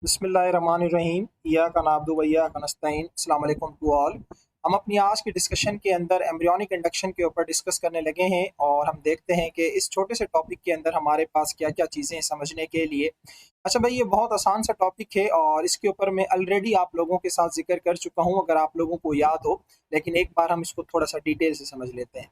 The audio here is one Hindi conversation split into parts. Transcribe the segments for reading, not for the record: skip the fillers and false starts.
बिस्मिल्लाहिर्रहमानिर्रहीम इय्याका नअब्दु व इय्याका नस्तईन। अस्सलाम वालेकुम टू ऑल। हम अपनी आज की डिस्कशन के अंदर एम्ब्रियोनिक इंडक्शन के ऊपर डिस्कस करने लगे हैं और हम देखते हैं कि इस छोटे से टॉपिक के अंदर हमारे पास क्या-क्या चीज़ें हैं समझने के लिए। अच्छा भाई, ये बहुत आसान सा टॉपिक है और इसके ऊपर मैं ऑलरेडी आप लोगों के साथ ज़िक्र कर चुका हूँ, अगर आप लोगों को याद हो, लेकिन एक बार हम इसको थोड़ा-सा डिटेल से समझ लेते हैं।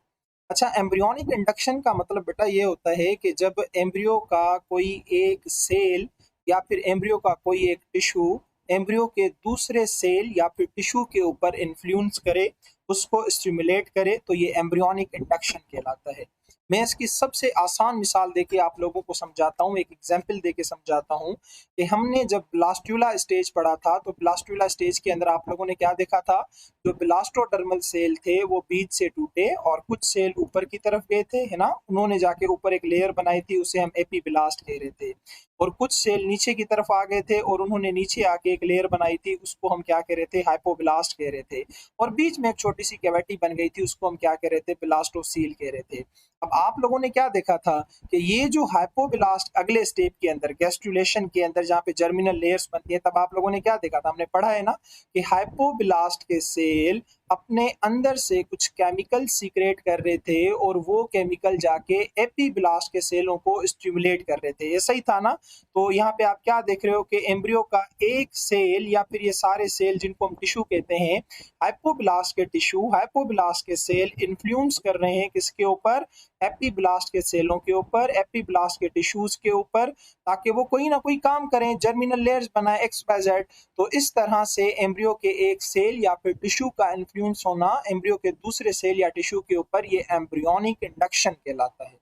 अच्छा, एम्ब्रियोनिक इंडक्शन का मतलब बेटा ये होता है कि जब एम्ब्रियो का कोई एक सेल या फिर एम्ब्रियो का कोई एक टिश्यू एम्ब्रियो के दूसरे सेल या फिर टिश्यू के ऊपर इन्फ्लुएंस करे, उसको स्टिमुलेट करे, तो ये एम्ब्रियोनिक इंडक्शन कहलाता है। मैं इसकी सबसे आसान मिसाल देके आप लोगों को समझाता हूँ, एक एग्जांपल देके समझाता हूँ कि हमने जब ब्लास्टुला स्टेज पढ़ा था तो ब्लास्टुला स्टेज के अंदर आप लोगों ने क्या देखा था। जो ब्लास्टोडर्मल सेल थे वो बीज से टूटे और कुछ सेल ऊपर की तरफ गए थे, है ना, उन्होंने जाके ऊपर एक लेयर बनाई थी, उसे हम एपीब्लास्ट कह रहे थे। और कुछ सेल नीचे की तरफ आ गए थे और उन्होंने नीचे आके एक लेयर बनाई थी, उसको हम क्या कह रहे थे, हाइपोब्लास्ट कह रहे थे। और बीच में एक छोटी सी कैविटी बन गई थी, उसको हम क्या कह रहे थे, ब्लास्टोसील कह रहे थे। अब आप लोगों ने क्या देखा था कि ये जो हाइपोब्लास्ट अगले स्टेप के अंदर गैस्ट्रुलेशन के अंदर जहाँ पे जर्मिनल लेयर्स बनती है, तब आप लोगों ने क्या देखा था, हमने पढ़ा है ना कि हाइपोब्लास्ट के सेल अपने अंदर से कुछ केमिकल सीक्रेट कर रहे थे और वो केमिकल जाके एपीब्लास्ट के सेलों को स्टिमुलेट कर रहे थे। ये सही था ना। तो यहाँ पे आप क्या देख रहे हो कि एम्ब्रियो का एक सेल या फिर ये सारे सेल जिनको हम टिश्यू कहते हैं, हाइपोब्लास्ट के टिश्यू, हाइपोब्लास्ट के सेल इन्फ्लुएंस कर रहे हैं किसके ऊपर, एपीब्लास्ट के सेलों के ऊपर, एपीब्लास्ट के टिश्यूज के ऊपर, ताकि वो कोई ना कोई काम करें, जर्मिनल लेयर्स बनाए एक्स वाई जेड। तो इस तरह से एम्ब्रियो के एक सेल या फिर टिश्यू का इन्फ्लुएंस होना एम्ब्रियो के दूसरे सेल या टिश्यू के ऊपर, ये एम्ब्रियोनिक इंडक्शन कहलाता है।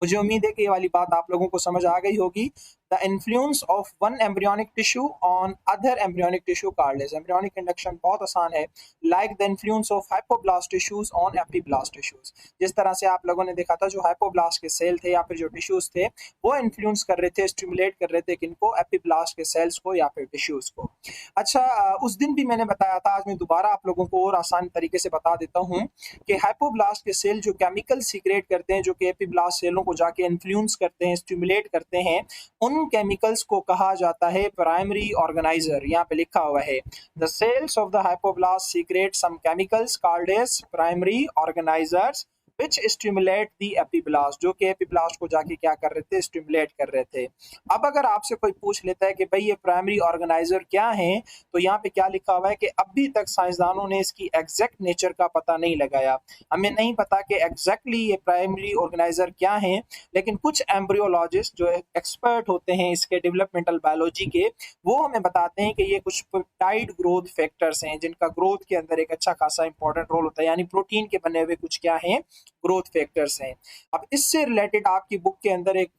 मुझे उम्मीद है कि ये वाली बात आप लोगों को समझ आ गई होगी। The influence of one embryonic tissue on other embryonic tissue called as embryonic induction. बहुत आसान है, like the influence of hypoblast tissues on epiblast tissues. जिस तरह से आप लोगों ने देखा था, जो हाइपोब्लास्ट के सेल थे या फिर जो टिश्यूज थे, वो इन्फ्लुएंस कर रहे थे, स्टिमुलेट कर रहे थे किनको, एपीब्लास्ट के सेल्स को या फिर टिश्यूज को। अच्छा, उस दिन भी मैंने बताया था, आज मैं दोबारा आप लोगों को और आसान तरीके से बता देता हूँ कि हाइपोब्लास्ट के सेल जो केमिकल सीक्रेट करते हैं, जो कि एपीब्लास्ट सेलों को जाके इन्फ्लुएंस करते हैं, स्टिमुलेट करते हैं, उन केमिकल्स को कहा जाता है प्राइमरी ऑर्गेनाइजर। यहाँ पे लिखा हुआ है, the cells of the hypoblast secrete some chemicals called as primary organizers which stimulate the epiblast, जो कि एपीब्लास्ट को जाके क्या कर रहे थे, स्टिमुलेट कर रहे थे। अब अगर आपसे कोई पूछ लेता है कि भाई ये प्राइमरी ऑर्गेनाइजर क्या है, तो यहाँ पे क्या लिखा हुआ है कि अभी तक साइंसदानों ने इसकी एग्जैक्ट नेचर का पता नहीं लगाया। हमें नहीं पता कि एग्जैक्टली ये प्राइमरी ऑर्गेनाइजर क्या है, लेकिन कुछ एम्ब्रियोलॉजिस्ट जो एक्सपर्ट होते हैं इसके डेवलपमेंटल बायोलॉजी के, वो हमें बताते हैं कि ये कुछ पेप्टाइड ग्रोथ फैक्टर्स हैं, जिनका ग्रोथ के अंदर एक अच्छा खासा इंपॉर्टेंट रोल होता है, यानी प्रोटीन के बने हुए कुछ क्या हैं, ग्रोथ फैक्टर्स हैं। अब इससे रिलेटेड आपकी बुक के अंदर एक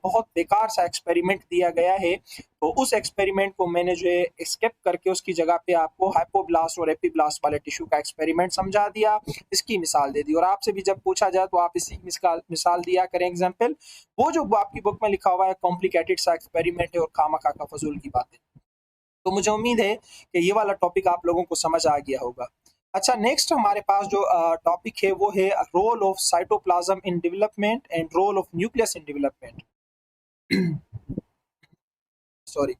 बहुत बेकार सा एक्सपेरिमेंट दिया गया है, तो उस एक्सपेरिमेंट को मैंने जो है स्किप करके उसकी जगह पे आपको हाइपोब्लास्ट और एपीब्लास्ट वाले टिश्यू का एक्सपेरिमेंट समझा दिया, इसकी मिसाल दे दी। और आपसे भी जब पूछा जाए तो आप इसी मिसाल दिया करें, एग्जाम्पल। वो जो आपकी बुक में लिखा हुआ है कॉम्प्लिकेटेड सा एक्सपेरिमेंट है और खामखा का फजूल की बातें। तो मुझे उम्मीद है कि ये वाला टॉपिक आप लोगों को समझ आ गया होगा। अच्छा, नेक्स्ट हमारे पास जो टॉपिक है वो है role of cytoplasm in development and role of nucleus in development. Sorry.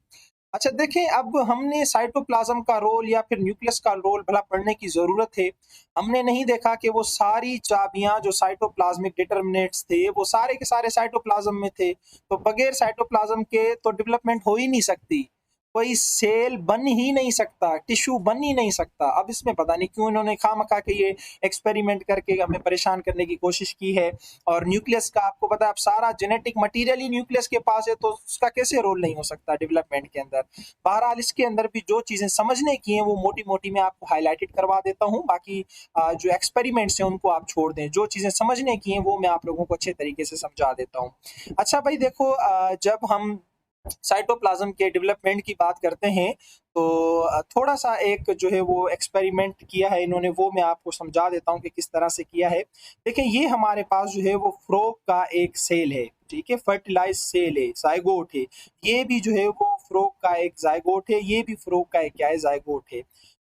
अच्छा देखें, अब हमने साइटोप्लाज्म का रोल या फिर न्यूक्लियस का रोल भला पढ़ने की ज़रूरत है। हमने नहीं देखा कि वो सारी चाबियां जो साइटोप्लाज्मिक डिटर्मिनेंट्स थे वो सारे के सारे साइटोप्लाज्म में थे, तो बगैर साइटोप्लाज्म के तो डेवलपमेंट हो ही नहीं सकती, कोई सेल बन ही नहीं सकता, टिश्यू बन ही नहीं सकता। अब इसमें पता नहीं क्यों इन्होंने खामखा के ये एक्सपेरिमेंट करके हमें परेशान करने की कोशिश की है। और न्यूक्लियस का आपको पता है, अब सारा जेनेटिक मटेरियल ही न्यूक्लियस के पास है, तो उसका कैसे रोल नहीं हो सकता डेवलपमेंट के अंदर। बहरहाल इसके अंदर भी जो चीजें समझने की हैं वो मोटी मोटी मैं आपको हाईलाइटेड करवा देता हूँ, बाकी जो एक्सपेरिमेंट्स हैं उनको आप छोड़ दें, जो चीजें समझने की हैं वो मैं आप लोगों को अच्छे तरीके से समझा देता हूँ। अच्छा भाई देखो, जब हम साइटोप्लाज्म के डेवलपमेंट की बात करते हैं, तो थोड़ा सा एक जो है वो एक्सपेरिमेंट किया है इन्होंने, वो मैं आपको समझा देता हूँ कि किस तरह से किया है। देखिए, ये हमारे पास जो है वो फ्रोग का एक सेल है, ठीक है, फर्टिलाइज सेल है, जाइगोट है। ये भी जो है वो फ्रोग का एक जाइगोट है, ये भी फ्रोग का एक क्या है, जाइगोट है।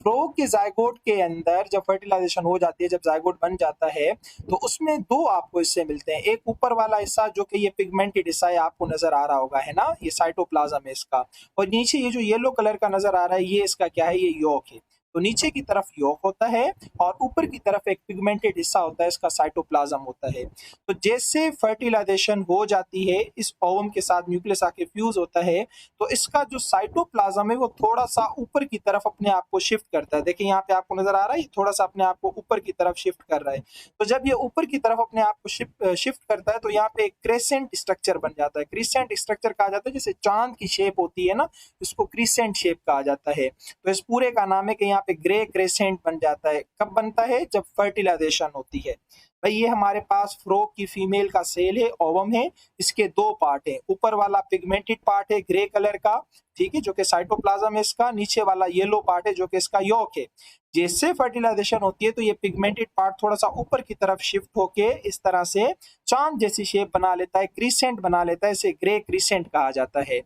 फ्रॉग के जायगोट के अंदर जब फर्टिलाइजेशन हो जाती है, जब जायगोट बन जाता है, तो उसमें दो आपको हिस्से मिलते हैं। एक ऊपर वाला हिस्सा जो कि ये पिगमेंटेड हिस्सा है, आपको नजर आ रहा होगा, है ना, ये साइटोप्लाज्म है इसका। और नीचे ये जो येलो कलर का नजर आ रहा है, ये इसका क्या है, ये यॉक है। तो नीचे की तरफ यॉक होता है और ऊपर की तरफ एक पिगमेंटेड हिस्सा होता है, इसका साइटोप्लाज्म होता है। तो जैसे फर्टिलाइजेशन हो जाती है, इस ओवम के साथ न्यूक्लियस आके फ्यूज होता है, तो इसका जो साइटोप्लाज्म है वो थोड़ा सा ऊपर की तरफ अपने आप को शिफ्ट करता है। देखिए यहाँ पे आपको नजर आ रहा है, ये थोड़ा सा अपने आप को ऊपर की तरफ शिफ्ट कर रहा है। तो जब ये ऊपर की तरफ अपने आप को शिफ्ट करता है, तो यहाँ पे एक क्रेसेंट स्ट्रक्चर बन जाता है। क्रिसेंट स्ट्रक्चर कहा जाता है, जैसे चांद की शेप होती है ना, इसको क्रिसेंट शेप कहा जाता है। तो इस पूरे का नाम है कि यहाँ पे ग्रे क्रेसेंट बन जाता है। कब बनता है, जब फर्टिलाइजेशन होती है। भाई ये हमारे पास फ्रॉग की फीमेल का सेल है, ओवम है। इसके दो पार्ट है, ऊपर वाला पिगमेंटेड पार्ट है ग्रे कलर का, ठीक है, जो कि साइटोप्लाज्म है इसका। नीचे वाला येलो पार्ट है जो कि इसका यॉक है। जैसे फर्टिलाइजेशन होती है, तो ये पिगमेंटेड पार्ट थोड़ा सा ऊपर की तरफ शिफ्ट होके इस तरह से चांद जैसी शेप बना लेता है, क्रिसेंट बना लेता है। इसे ग्रे क्रिसेंट कहा जाता है।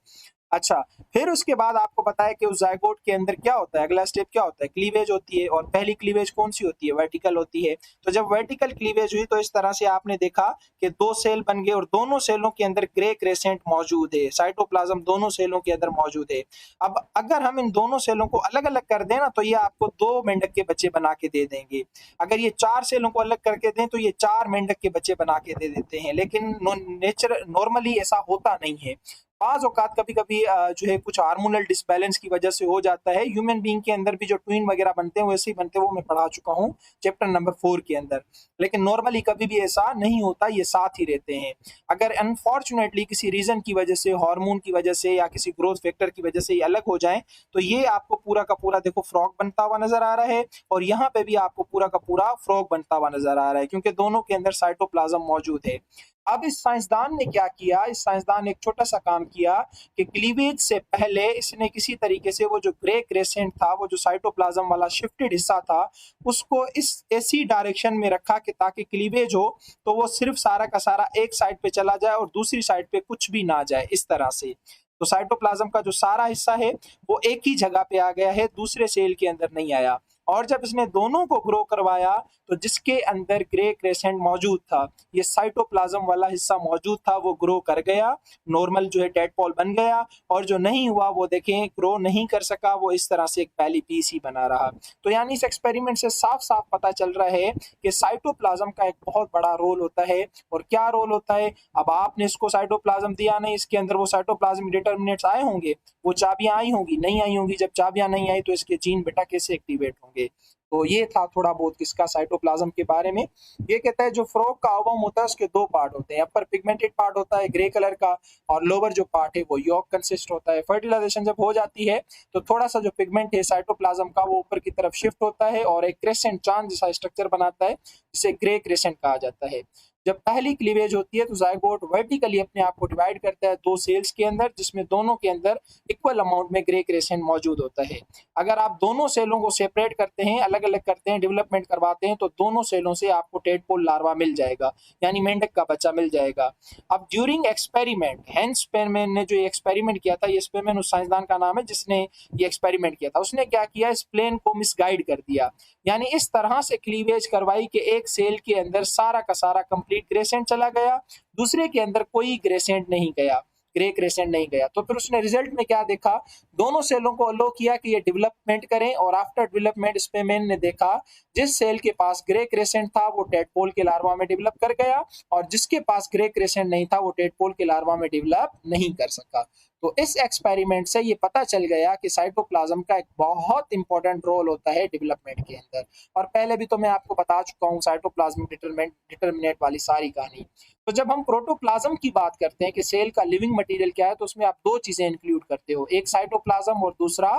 अच्छा, फिर उसके बाद आपको पता है कि उस जायगोट के अंदर क्या होता है, अगला स्टेप क्या होता है, क्लीवेज होती है। और पहली क्लीवेज कौन सी होती है, वर्टिकल होती है। तो जब वर्टिकल क्लीवेज हुई, तो इस तरह से आपने देखा कि दो सेल बन गए और दोनों सेलों के अंदर ग्रे क्रेसेंट मौजूद है, साइटोप्लाज्म दोनों सेलों के अंदर मौजूद है। अब अगर हम इन दोनों सेलों को अलग अलग कर दें ना, तो ये आपको दो मेंढक के बच्चे बना के दे देंगे। अगर ये चार सेलों को अलग करके दें, तो ये चार मेंढक के बच्चे बना के दे देते हैं। लेकिन नेचर नॉर्मली ऐसा होता नहीं है। बाज औकात कभी कभी जो है कुछ हार्मोनल डिसबैलेंस की वजह से हो जाता है। ह्यूमन बीइंग के अंदर भी जो ट्विन वगैरह बनते हैं वैसे ही बनते हैं, वो मैं पढ़ा चुका हूँ चैप्टर नंबर 4 के अंदर। लेकिन नॉर्मली कभी भी ऐसा नहीं होता, ये साथ ही रहते हैं। अगर अनफॉर्चुनेटली किसी रीजन की वजह से, हार्मोन की वजह से या किसी ग्रोथ फैक्टर की वजह से ये अलग हो जाए, तो ये आपको पूरा का पूरा देखो फ्रॉग बनता हुआ नजर आ रहा है। और यहाँ पे भी आपको पूरा का पूरा फ्रॉग बनता हुआ नजर आ रहा है, क्योंकि दोनों के अंदर साइटोप्लाज्म मौजूद है। अब इस साइंसदान ने क्या किया, इस साइंसदान ने एक छोटा सा काम किया कि क्लीवेज से पहले इसने किसी तरीके से वो जो ग्रे क्रेसेंट था, वो जो साइटोप्लाज्म वाला शिफ्टेड हिस्सा था, उसको इस ऐसी डायरेक्शन में रखा कि ताकि क्लीवेज हो तो वो सिर्फ सारा का सारा एक साइड पे चला जाए और दूसरी साइड पे कुछ भी ना जाए, इस तरह से। तो साइटोप्लाज्म का जो सारा हिस्सा है वो एक ही जगह पे आ गया है, दूसरे सेल के अंदर नहीं आया। और जब इसने दोनों को ग्रो करवाया, तो जिसके अंदर ग्रे क्रेसेंट मौजूद था, ये साइटोप्लाज्म वाला हिस्सा मौजूद था, वो ग्रो कर गया, नॉर्मल जो है टेडपोल बन गया। और जो नहीं हुआ वो देखें ग्रो नहीं कर सका, वो इस तरह से एक पहली पीस ही बना रहा। तो यानी इस एक्सपेरिमेंट से साफ साफ पता चल रहा है कि साइटोप्लाज्म का एक बहुत बड़ा रोल होता है। और क्या रोल होता है, अब आपने इसको साइटोप्लाज्म दिया नहीं, इसके अंदर वो साइटोप्लाज्म डिटर्मिनेंट्स आए होंगे, वो चाबियां आई होंगी, नहीं आई होंगी। जब चाबियां नहीं आई, तो इसके जीन बेटा कैसे एक्टिवेट होंगे। तो ये था थोड़ा बहुत किसका, साइटोप्लाज्म के बारे में। ये कहता है जो फ्रॉग का ओवम होता है उसके दो पार्ट होते हैं, अपर पिगमेंटेड पार्ट होता है ग्रे कलर का, और लोअर जो पार्ट है वो यॉक कंसिस्ट होता है। फर्टिलाइजेशन जब हो जाती है, तो थोड़ा सा जो पिगमेंट है साइटोप्लाज्म का वो ऊपर की तरफ शिफ्ट होता है और एक क्रेसेंट चांद जैसा स्ट्रक्चर बनाता है, जिसे ग्रे क्रेसेंट कहा जाता है। जब पहली क्लीवेज होती है, तो जायगोट वर्टिकली अपने आप को डिवाइड करता है दो सेल्स के अंदर, जिसमें दोनों के अंदर इक्वल अमाउंट में ग्रे क्रेसेंट मौजूद होता है। अगर आप दोनों सेलों को सेपरेट करते हैं, अलग अलग करते हैं, डेवलपमेंट करवाते हैं, तो दोनों सेलों से आपको टेडपोल लार्वा मिल जाएगा, यानी मेंढक का बच्चा मिल जाएगा। अब ड्यूरिंग एक्सपेरिमेंट, हेंस स्पेरमैन ने जो एक्सपेरिमेंट किया था, ये स्पेरमैन उस साइंसदान का नाम है जिसने ये एक्सपेरिमेंट किया था, उसने क्या किया, इस प्लेन को मिसगाइड कर दिया। यानी इस तरह से क्लीवेज करवाई कि एक सेल के अंदर सारा का सारा कंप्लीट ग्रेसेंट चला गया, दूसरे के अंदर कोई ग्रेसेंट नहीं गया, ग्रे क्रेसेंट नहीं गया। तो फिर उसने रिजल्ट में क्या देखा, दोनों सेलों को अलो किया कि ये डेवलपमेंट करें, और आफ्टर डेवलपमेंट स्पेरमैन ने देखा जिस सेल के पास ग्रे क्रेसेंट था वो टेडपोल के लार्वा में डेवलप कर गया, और जिसके पास ग्रे क्रेसेंट नहीं था वो टेडपोल के लार्वा में डेवलप नहीं कर सका। तो इस एक्सपेरिमेंट से ये पता चल गया कि साइटोप्लाज्म का एक बहुत इंपॉर्टेंट रोल होता है डेवलपमेंट के अंदर। और पहले भी तो मैं आपको बता चुका हूँ साइटोप्लाज्मिक डिटरमिनेंट वाली सारी कहानी। तो जब हम प्रोटोप्लाज्म की बात करते हैं कि सेल का लिविंग मटेरियल क्या है, तो उसमें आप दो चीजें इंक्लूड करते हो, एक साइटोप्लाज्म और दूसरा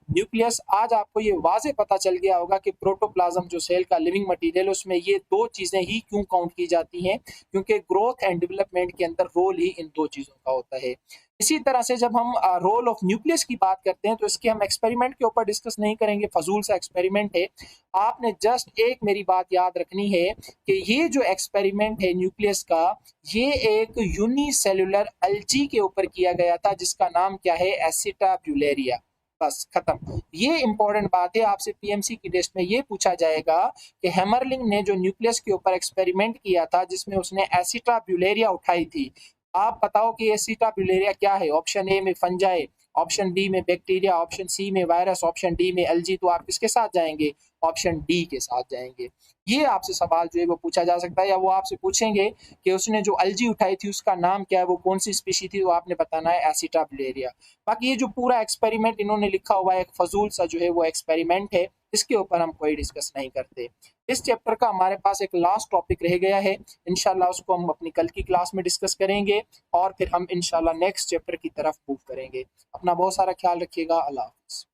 न्यूक्लियस। आज आपको ये वाजे पता चल गया होगा कि प्रोटोप्लाज्म जो सेल का लिविंग मटेरियल, उसमें ये दो चीजें ही क्यों काउंट की जाती हैं, क्योंकि ग्रोथ एंड डेवलपमेंट के अंदर रोल ही इन दो चीजों का होता है। इसी तरह से जब हम रोल ऑफ न्यूक्लियस की बात करते हैं, तो इसके हम एक्सपेरिमेंट के ऊपर डिस्कस नहीं करेंगे, फजूल सा एक्सपेरिमेंट है। आपने जस्ट एक मेरी बात याद रखनी है कि ये जो एक्सपेरिमेंट है न्यूक्लियस का, ये एक यूनिसेलुलर एल्गी के ऊपर किया गया था, जिसका नाम क्या है, एसिटाब्यूलेरिया। बस खत्म। ये इंपॉर्टेंट बात है, आपसे पीएमसी की टेस्ट में ये पूछा जाएगा कि हेमरलिंग ने जो न्यूक्लियस के ऊपर एक्सपेरिमेंट किया था जिसमें उसने एसिटाब्यूलेरिया उठाई थी, आप बताओ कि एसिटाब्यूलेरिया क्या है। ऑप्शन ए में फंजाई, ऑप्शन बी में बैक्टीरिया, ऑप्शन सी में वायरस, ऑप्शन डी में एलजी। तो आप किसके साथ जाएंगे? ऑप्शन डी के साथ जाएंगे। ये आपसे सवाल जो है वो पूछा जा सकता है, या वो आपसे पूछेंगे कि उसने जो एलजी उठाई थी उसका नाम क्या है, वो कौन सी स्पीशी थी, तो आपने बताना है एसिटाब्यूलेरिया। बाकी ये जो पूरा एक्सपेरिमेंट इन्होंने लिखा हुआ है, एक फजूल सा जो है वो एक्सपेरिमेंट है, इसके ऊपर हम कोई डिस्कस नहीं करते। इस चैप्टर का हमारे पास एक लास्ट टॉपिक रह गया है, इंशाल्लाह उसको हम अपनी कल की क्लास में डिस्कस करेंगे और फिर हम इंशाल्लाह नेक्स्ट चैप्टर की तरफ मूव करेंगे। अपना बहुत सारा ख्याल रखिएगा। अल्लाह हाफ़िज़।